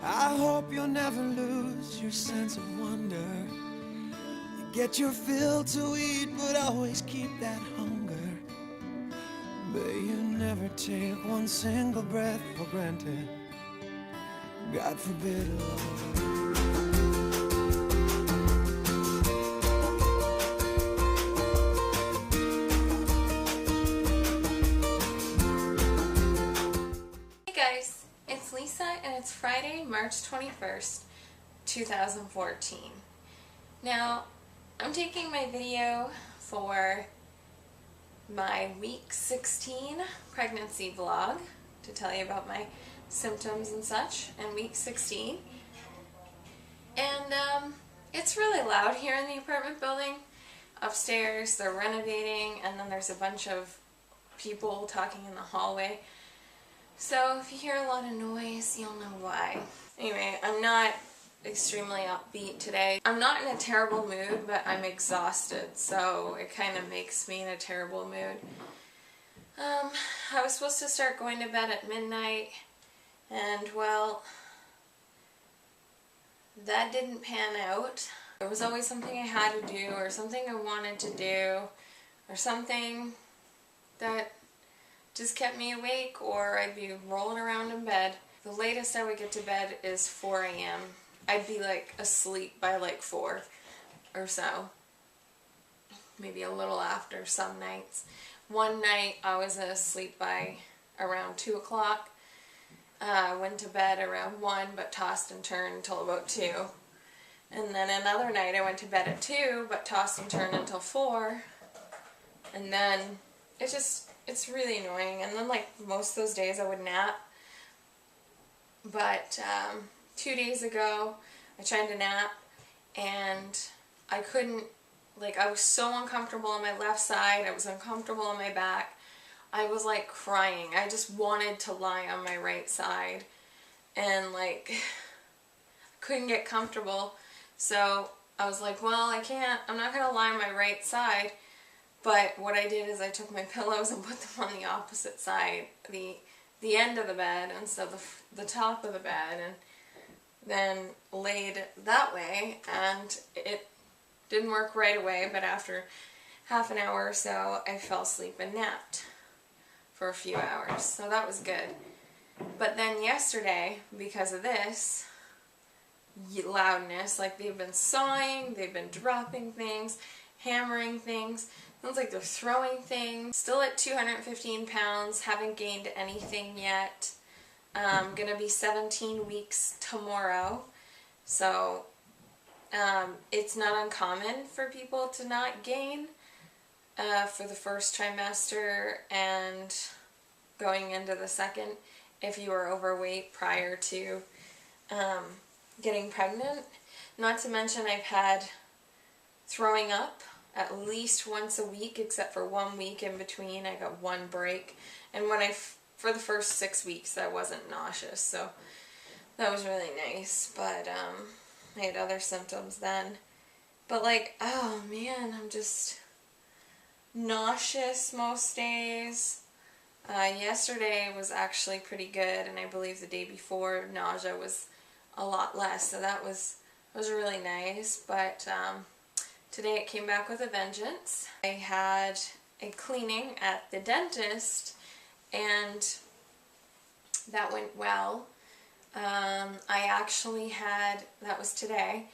I hope you'll never lose your sense of wonder. You get your fill to eat, but always keep that hunger. But you never take one single breath for granted. God forbid, Lord. Hey guys, it's Lisa and it's Friday, March 21st, 2014. Now, I'm taking my video for my week 16 pregnancy vlog to tell you about my symptoms and such in week 16. And it's really loud here in the apartment building. Upstairs they're renovating, and then there's a bunch of people talking in the hallway. So if you hear a lot of noise, you'll know why. Anyway, I'm not extremely upbeat today. I'm not in a terrible mood, but I'm exhausted, so it kind of makes me in a terrible mood. I was supposed to start going to bed at midnight, and well, that didn't pan out. There was always something I had to do, or something I wanted to do, or something that just kept me awake, or I'd be rolling around in bed. The latest I would get to bed is 4 a.m. I'd be like asleep by like 4 or so. Maybe a little after some nights. One night I was asleep by around 2 o'clock. Went to bed around 1 but tossed and turned until about 2. And then another night I went to bed at 2 but tossed and turned until 4. And then it's really annoying. And then like most of those days I would nap. But 2 days ago I tried to nap and I couldn't, like I was so uncomfortable on my left side, I was uncomfortable on my back. I was like crying. I just wanted to lie on my right side and like couldn't get comfortable. So I was like, well, I'm not going to lie on my right side. But what I did is I took my pillows and put them on the opposite side, the end of the bed instead of the top of the bed, and then laid that way, and it didn't work right away, but after half an hour or so I fell asleep and napped for a few hours, so that was good. But then yesterday, because of this loudness, like they've been sawing, they've been dropping things, hammering things. Sounds like they're throwing things. Still at 215 pounds, haven't gained anything yet. Gonna be 17 weeks tomorrow. So it's not uncommon for people to not gain for the first trimester and going into the second if you are overweight prior to getting pregnant. Not to mention I've had throwing up at least once a week, except for 1 week in between. I got 1 break, and for the first 6 weeks I wasn't nauseous, so that was really nice. But I had other symptoms then, but like, oh man, I'm just nauseous most days. Yesterday was actually pretty good, and I believe the day before nausea was a lot less, so that was really nice. But today it came back with a vengeance. I had a cleaning at the dentist and that went well. That was today.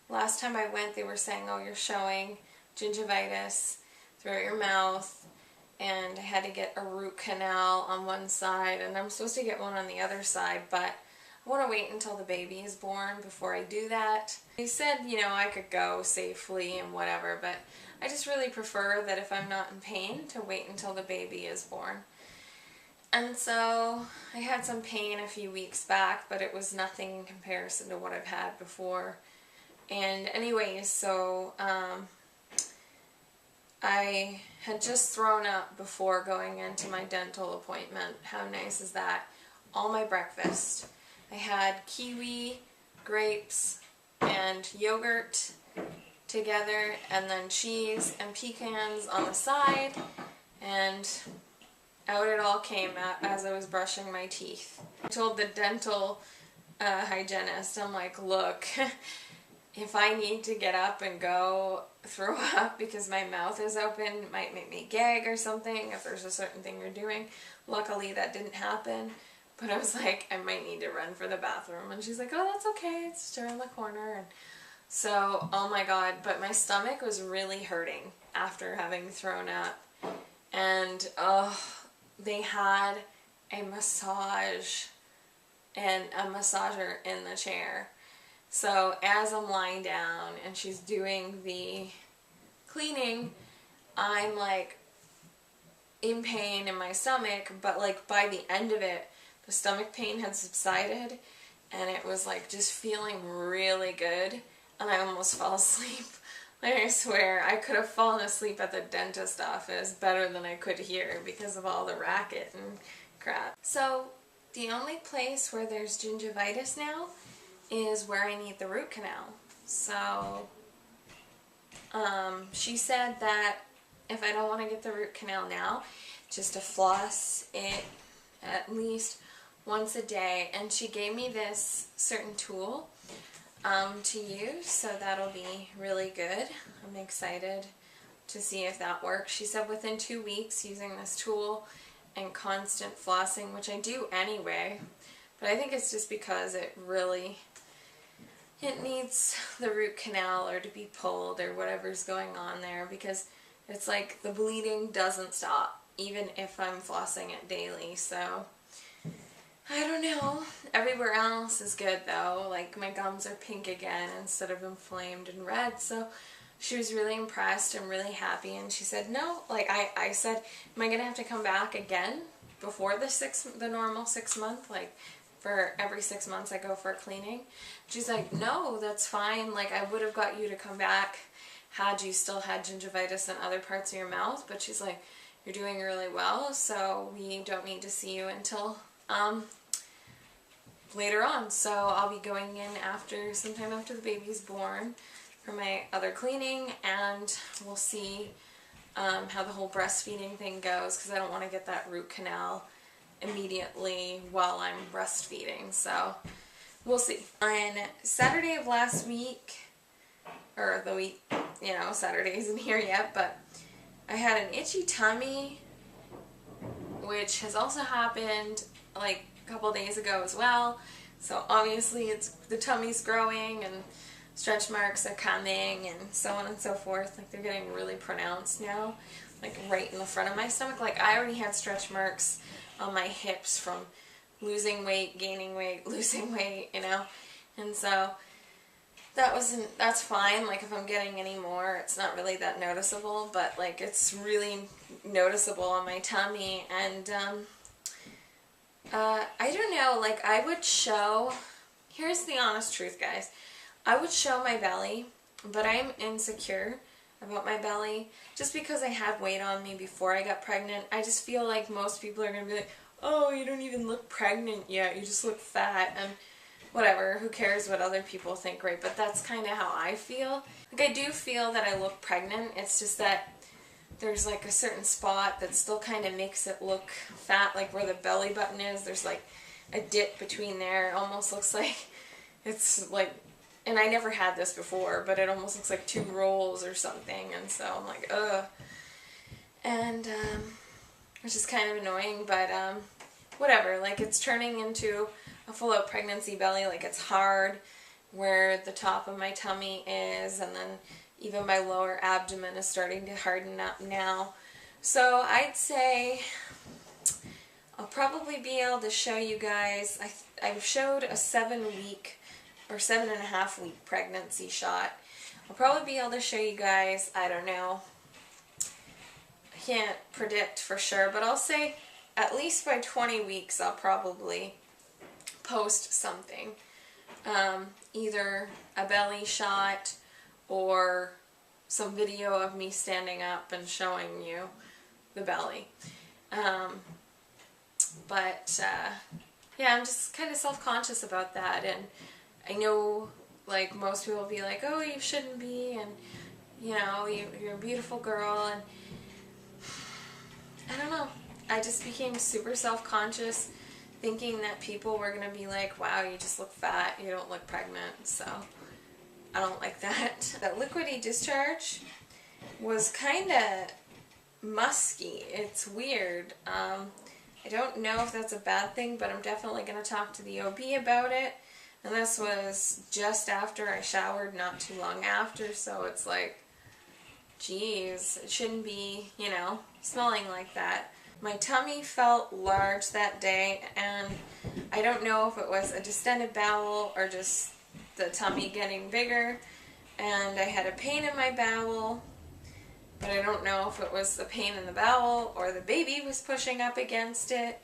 Last time I went they were saying, oh, you're showing gingivitis throughout your mouth, and I had to get a root canal on one side, and I'm supposed to get one on the other side, but I want to wait until the baby is born before I do that. They said, you know, I could go safely and whatever, but I just really prefer that if I'm not in pain to wait until the baby is born. And so I had some pain a few weeks back, but it was nothing in comparison to what I've had before. And anyways, so I had just thrown up before going into my dental appointment. How nice is that? All my breakfast. I had kiwi, grapes, and yogurt together, and then cheese and pecans on the side, and out it all came as I was brushing my teeth. I told the dental hygienist, I'm like, look, if I need to get up and go throw up because my mouth is open, it might make me gag or something if there's a certain thing you're doing. Luckily that didn't happen, but I was like, I might need to run for the bathroom. And she's like, oh, that's okay, it's just around the corner. And so, oh my god, but my stomach was really hurting after having thrown up. And they had a massage and a massager in the chair. So as I'm lying down and she's doing the cleaning, I'm like in pain in my stomach, but like by the end of it, the stomach pain had subsided and it was like just feeling really good, and I almost fell asleep. Like, I swear, I could have fallen asleep at the dentist office better than I could here because of all the racket and crap. So the only place where there's gingivitis now is where I need the root canal. So she said that if I don't want to get the root canal now, just to floss it at least once a day. And she gave me this certain tool to use, so that'll be really good. I'm excited to see if that works. She said within 2 weeks using this tool and constant flossing, which I do anyway, but I think it's just because it needs the root canal or to be pulled or whatever's going on there, because it's like the bleeding doesn't stop even if I'm flossing it daily. So I don't know. Everywhere else is good though. Like my gums are pink again instead of inflamed and red. So she was really impressed and really happy, and she said no. Like I said, am I gonna have to come back again before the normal 6 month? Like for every 6 months I go for a cleaning? She's like, no, that's fine. Like I would have got you to come back had you still had gingivitis in other parts of your mouth, but she's like, you're doing really well, so we don't need to see you until later on. So I'll be going in sometime after the baby's born for my other cleaning, and we'll see how the whole breastfeeding thing goes, because I don't want to get that root canal immediately while I'm breastfeeding. So we'll see. On Saturday of last week, or the week, Saturday isn't here yet, but I had an itchy tummy, which has also happened like a couple days ago as well. So obviously the tummy's growing and stretch marks are coming and so on and so forth. Like they're getting really pronounced now, like right in the front of my stomach. Like I already had stretch marks on my hips from losing weight, gaining weight, losing weight, and so that's fine. Like if I'm getting any more, it's not really that noticeable, but like it's really noticeable on my tummy. And I don't know, like I would show, here's the honest truth, guys. I would show my belly, but I'm insecure about my belly just because I had weight on me before I got pregnant. I just feel like most people are going to be like, oh, you don't even look pregnant yet, you just look fat, and whatever, who cares what other people think, right? But that's kind of how I feel. Like I do feel that I look pregnant, it's just that there's like a certain spot that still kind of makes it look fat, like where the belly button is, there's like a dip between there. It almost looks like it's like, and I never had this before, but it almost looks like 2 rolls or something, and so I'm like, ugh. And which is kind of annoying, but whatever, like it's turning into a full-out pregnancy belly. Like it's hard where the top of my tummy is, and then even my lower abdomen is starting to harden up now. So I'd say I'll probably be able to show you guys, I've showed a 7-week or 7.5-week pregnancy shot. I'll probably be able to show you guys, I don't know, I can't predict for sure, but I'll say at least by 20 weeks I'll probably post something. Either a belly shot or some video of me standing up and showing you the belly. Yeah, I'm just kind of self-conscious about that, and I know like most people will be like, oh, you shouldn't be, and you're a beautiful girl, and I don't know. I just became super self-conscious, thinking that people were going to be like, wow, you just look fat, you don't look pregnant, so I don't like that. That liquidy discharge was kind of musky. It's weird. I don't know if that's a bad thing, but I'm definitely going to talk to the OB about it. And this was just after I showered, not too long after, so it's like, geez, it shouldn't be, you know, smelling like that. My tummy felt large that day, and I don't know if it was a distended bowel or just the tummy getting bigger, and I had a pain in my bowel, but I don't know if it was the pain in the bowel or the baby was pushing up against it.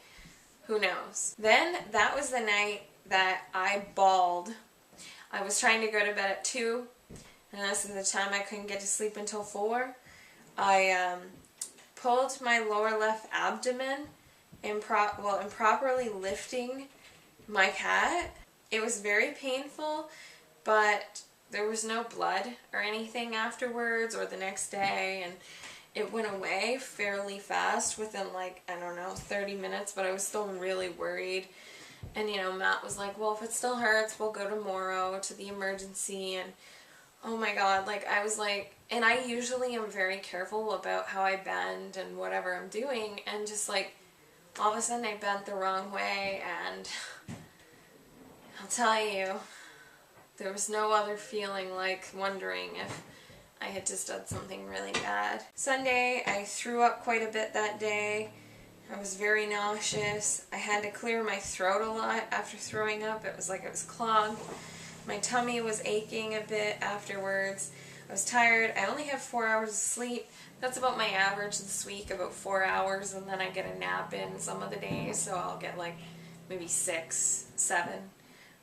Who knows? Then that was the night that I bawled. I was trying to go to bed at 2, and this is the time I couldn't get to sleep until 4. I pulled my lower left abdomen, improperly lifting my cat. It was very painful, but there was no blood or anything afterwards or the next day, and it went away fairly fast within, like, I don't know, 30 minutes, but I was still really worried. And, you know, Matt was like, well, if it still hurts, we'll go tomorrow to the emergency. And oh my God, like, I was like, and I usually am very careful about how I bend and whatever I'm doing, and just like, all of a sudden I bent the wrong way, and I'll tell you, there was no other feeling like wondering if I had just done something really bad. Sunday, I threw up quite a bit that day. I was very nauseous. I had to clear my throat a lot after throwing up. It was like it was clogged. My tummy was aching a bit afterwards. I was tired. I only had 4 hours of sleep. That's about my average this week, about 4 hours, and then I get a nap in some of the days, so I'll get like maybe 6, 7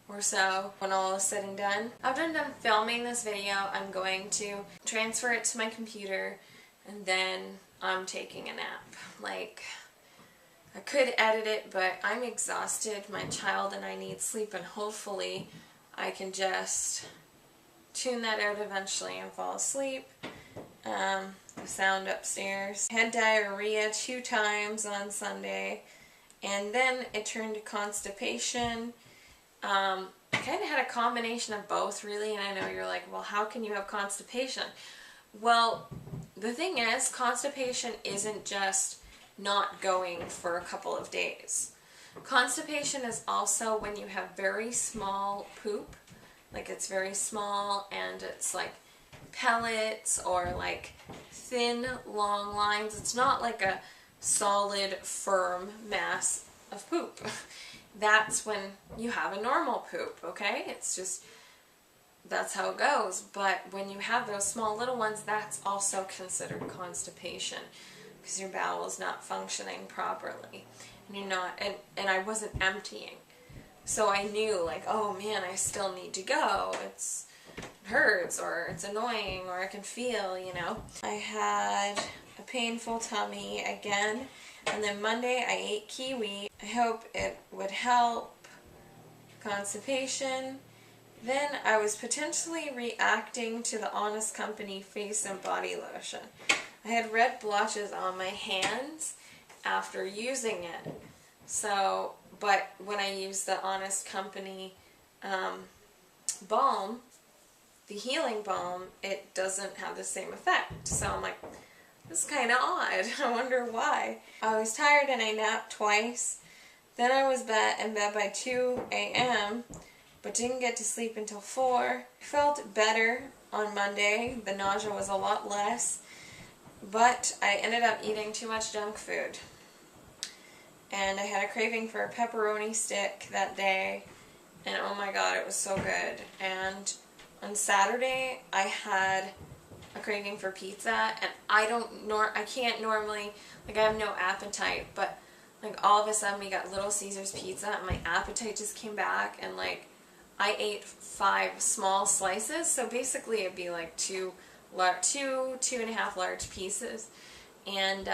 or so when all is said and done. After I'm done filming this video, I'm going to transfer it to my computer, and then I'm taking a nap. Like, I could edit it, but I'm exhausted. My child and I need sleep, and hopefully I can just tune that out eventually and fall asleep. The sound upstairs. I had diarrhea 2 times on Sunday, and then it turned to constipation. I kind of had a combination of both, really, and I know you're like, well, how can you have constipation? Well, the thing is, constipation isn't just not going for a couple of days. Constipation is also when you have very small poop, like it's very small and it's like pellets or like thin, long lines. It's not like a solid, firm mass of poop. That's when you have a normal poop, okay? It's just, that's how it goes. But when you have those small little ones, that's also considered constipation because your bowel is not functioning properly. And you're not, and I wasn't emptying. So I knew, like, oh man, I still need to go. It hurts, or it's annoying, or I can feel, you know. I had a painful tummy again, and then Monday I ate kiwi. I hope it would help constipation. Then I was potentially reacting to the Honest Company face and body lotion. I had red blotches on my hands after using it. So, but when I used the Honest Company balm, the healing balm, it doesn't have the same effect. So I'm like, this is kind of odd. I wonder why. I was tired and I napped twice. Then I was in bed by 2 a.m., but didn't get to sleep until 4. I felt better on Monday. The nausea was a lot less, but I ended up eating too much junk food. And I had a craving for a pepperoni stick that day, and oh my god, it was so good. And on Saturday, I had a craving for pizza, and I can't normally, like, I have no appetite, but like all of a sudden we got Little Caesars pizza, and my appetite just came back, and like I ate 5 small slices, so basically it'd be like 2.5 large pieces, and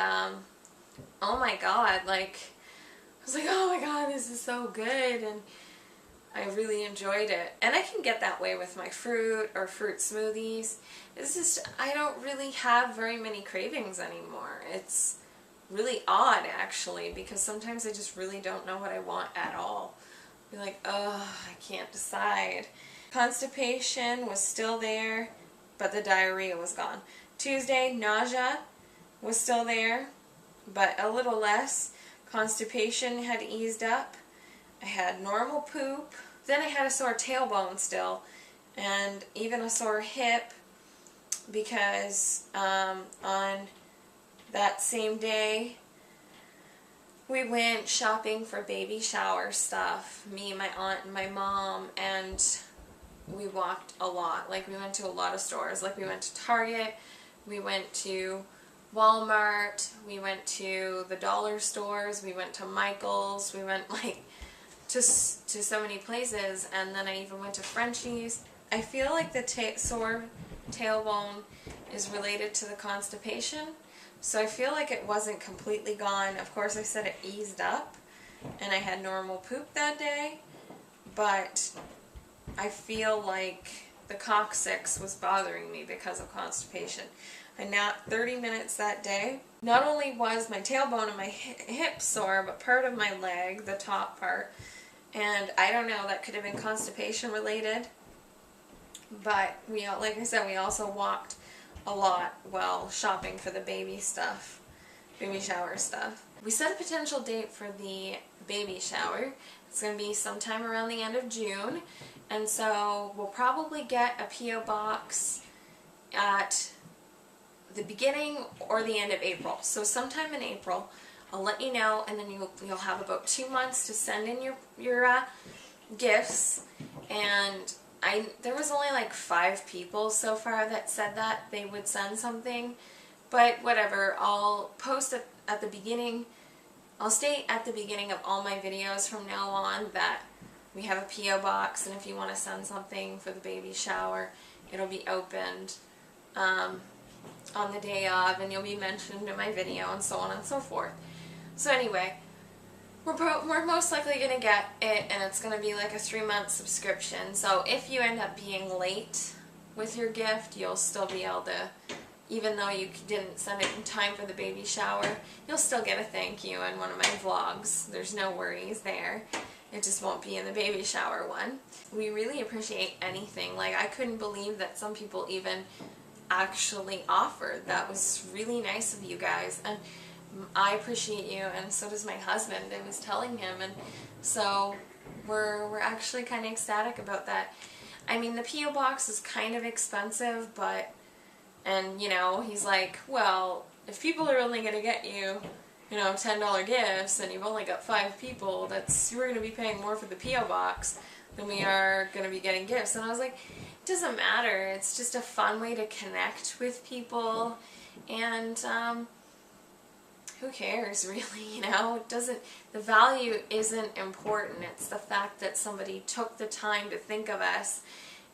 oh my god, like, I was like, oh my god, this is so good, and I really enjoyed it. And I can get that way with my fruit or fruit smoothies. It's just, I don't really have very many cravings anymore. It's really odd actually, because sometimes I just really don't know what I want at all. Be like, oh, I can't decide. Constipation was still there, but the diarrhea was gone. Tuesday, nausea was still there, but a little less. Constipation had eased up. I had normal poop. Then I had a sore tailbone still, and even a sore hip, because on that same day we went shopping for baby shower stuff, me, my aunt, and my mom, and we walked a lot. Like, we went to a lot of stores. Like, we went to Target, we went to Walmart, we went to the dollar stores, we went to Michael's, we went like to so many places, and then I even went to Frenchie's. I feel like the sore tailbone is related to the constipation, so I feel like it wasn't completely gone. Of course, I said it eased up, and I had normal poop that day, but I feel like the coccyx was bothering me because of constipation. I napped 30 minutes that day. Not only was my tailbone and my hip sore, but part of my leg, the top part, and I don't know, that could have been constipation related. But we, like I said, we also walked a lot while shopping for the baby stuff, baby shower stuff. We set a potential date for the baby shower. It's going to be sometime around the end of June, and so we'll probably get a P.O. box at the beginning or the end of April. So sometime in April, I'll let you know, and then you'll have about 2 months to send in your gifts. And there was only like 5 people so far that said that they would send something, but whatever. I'll post it at the beginning. I'll state at the beginning of all my videos from now on that we have a P.O. box, and if you want to send something for the baby shower, it'll be opened on the day of, and you'll be mentioned in my video, and so on and so forth. So anyway, we're most likely going to get it, and it's going to be like a 3-month subscription. So if you end up being late with your gift, you'll still be able to, even though you didn't send it in time for the baby shower, you'll still get a thank you in one of my vlogs. There's no worries there. It just won't be in the baby shower one. We really appreciate anything. Like, I couldn't believe that some people even actually offered. That was really nice of you guys, and I appreciate you, and so does my husband. I was telling him, and so we're actually kind of ecstatic about that. I mean, the P.O. box is kind of expensive, but, and you know, he's like, well, if people are only going to get you, you know, $10 gifts, and you've only got 5 people, you're going to be paying more for the P.O. box than we are going to be getting gifts. And I was like, it doesn't matter. It's just a fun way to connect with people, and who cares, really, you know? It doesn't, the value isn't important. It's the fact that somebody took the time to think of us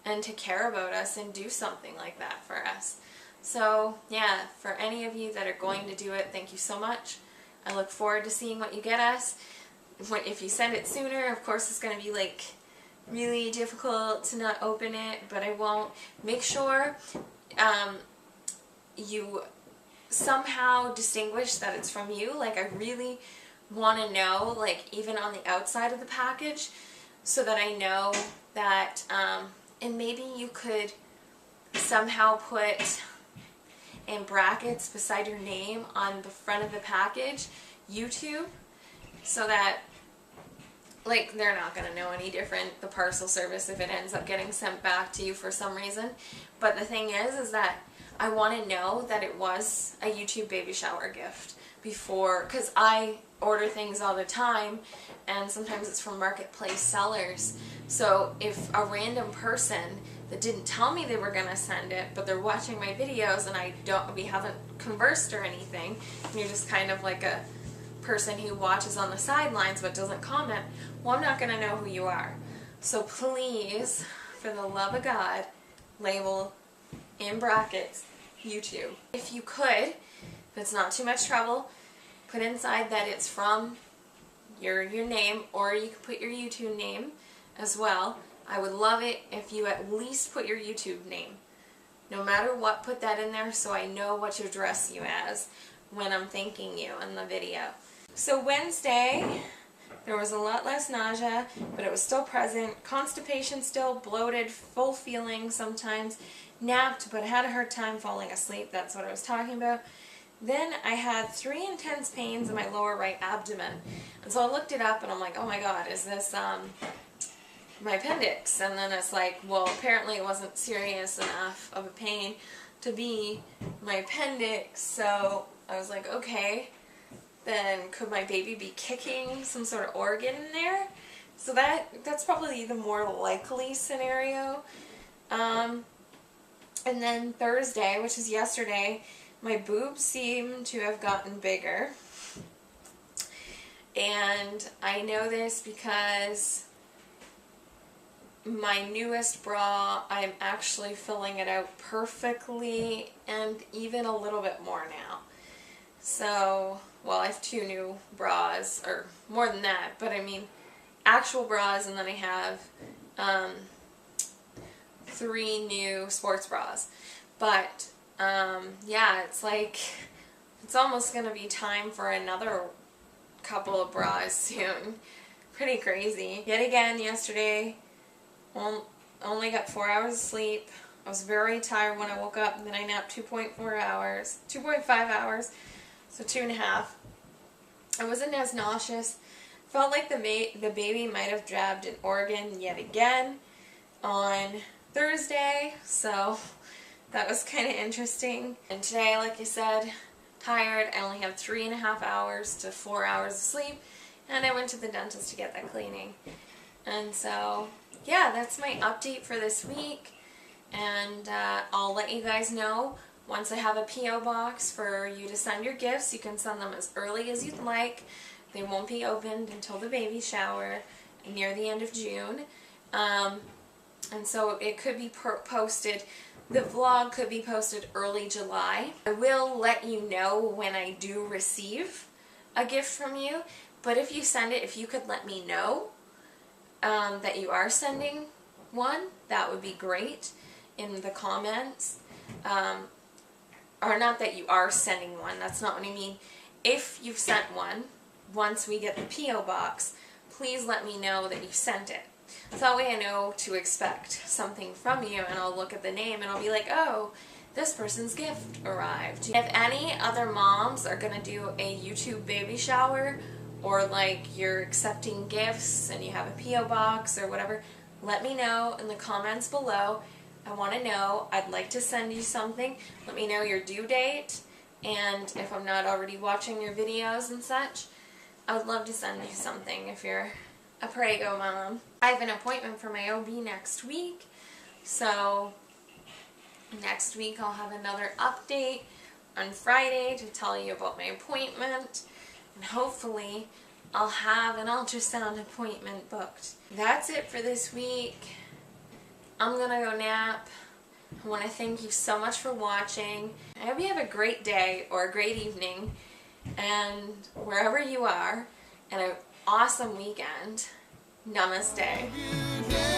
and to care about us and do something like that for us. So, yeah, for any of you that are going to do it, thank you so much. I look forward to seeing what you get us. If you send it sooner, of course it's going to be like really difficult to not open it, but I won't. Make sure you somehow distinguish that it's from you. Like, I really want to know, like, even on the outside of the package, so that I know that, and maybe you could somehow put in brackets beside your name on the front of the package, YouTube, so that, like, they're not going to know any different, the parcel service, if it ends up getting sent back to you for some reason. But the thing is that I want to know that it was a YouTube baby shower gift before, because I order things all the time, and sometimes it's from marketplace sellers. So if a random person that didn't tell me they were going to send it, but they're watching my videos and we haven't conversed or anything, and you're just kind of like a person who watches on the sidelines but doesn't comment, well, I'm not going to know who you are. So please, for the love of God, label in brackets YouTube. If you could, if it's not too much trouble, put inside that it's from your name, or you can put your YouTube name as well. I would love it if you at least put your YouTube name. No matter what, put that in there so I know what to address you as. when I'm thanking you in the video. So Wednesday, there was a lot less nausea, but it was still present. Constipation still, bloated, full feeling sometimes. Napped, but had a hard time falling asleep. That's what I was talking about. Then I had 3 intense pains in my lower right abdomen. And so I looked it up and I'm like, oh my god, is this my appendix? And then it's like, well, apparently it wasn't serious enough of a pain to be my appendix. So I was like, okay, then could my baby be kicking some sort of organ in there? So that's probably the more likely scenario. And then Thursday, which is yesterday, my boobs seem to have gotten bigger. And I know this because my newest bra, I'm actually filling it out perfectly and even a little bit more now. So, well, I have 2 new bras, or more than that, but I mean actual bras, and then I have 3 new sports bras. But yeah, it's like, it's almost going to be time for another couple of bras soon. Pretty crazy. Yet again, yesterday, only got 4 hours of sleep. I was very tired when I woke up, and then I napped 2.5 hours, so 2.5. I wasn't as nauseous. Felt like the baby might have jabbed an organ yet again on Thursday, so that was kind of interesting. And today, like I said, tired. I only have 3.5 hours to 4 hours of sleep, and I went to the dentist to get that cleaning. And so, yeah, that's my update for this week, and I'll let you guys know once I have a P.O. box for you to send your gifts. You can send them as early as you'd like. They won't be opened until the baby shower near the end of June. And so it could be posted, the vlog could be posted early July. I will let you know when I do receive a gift from you, but if you send it, if you could let me know that you are sending one, that would be great in the comments. Or not that you are sending one, that's not what I mean. If you've sent one, once we get the P.O. box, please let me know that you sent it. So that way I know to expect something from you, and I'll look at the name and I'll be like, oh, this person's gift arrived. If any other moms are going to do a YouTube baby shower, or like you're accepting gifts and you have a P.O. box or whatever, let me know in the comments below. I want to know. I'd like to send you something. Let me know your due date, and if I'm not already watching your videos and such, I would love to send you something if you're a Prego mom. I have an appointment for my OB next week, so next week I'll have another update on Friday to tell you about my appointment, and hopefully I'll have an ultrasound appointment booked. That's it for this week. I'm gonna go nap. I want to thank you so much for watching. I hope you have a great day or a great evening, and wherever you are, and an awesome weekend. Namaste.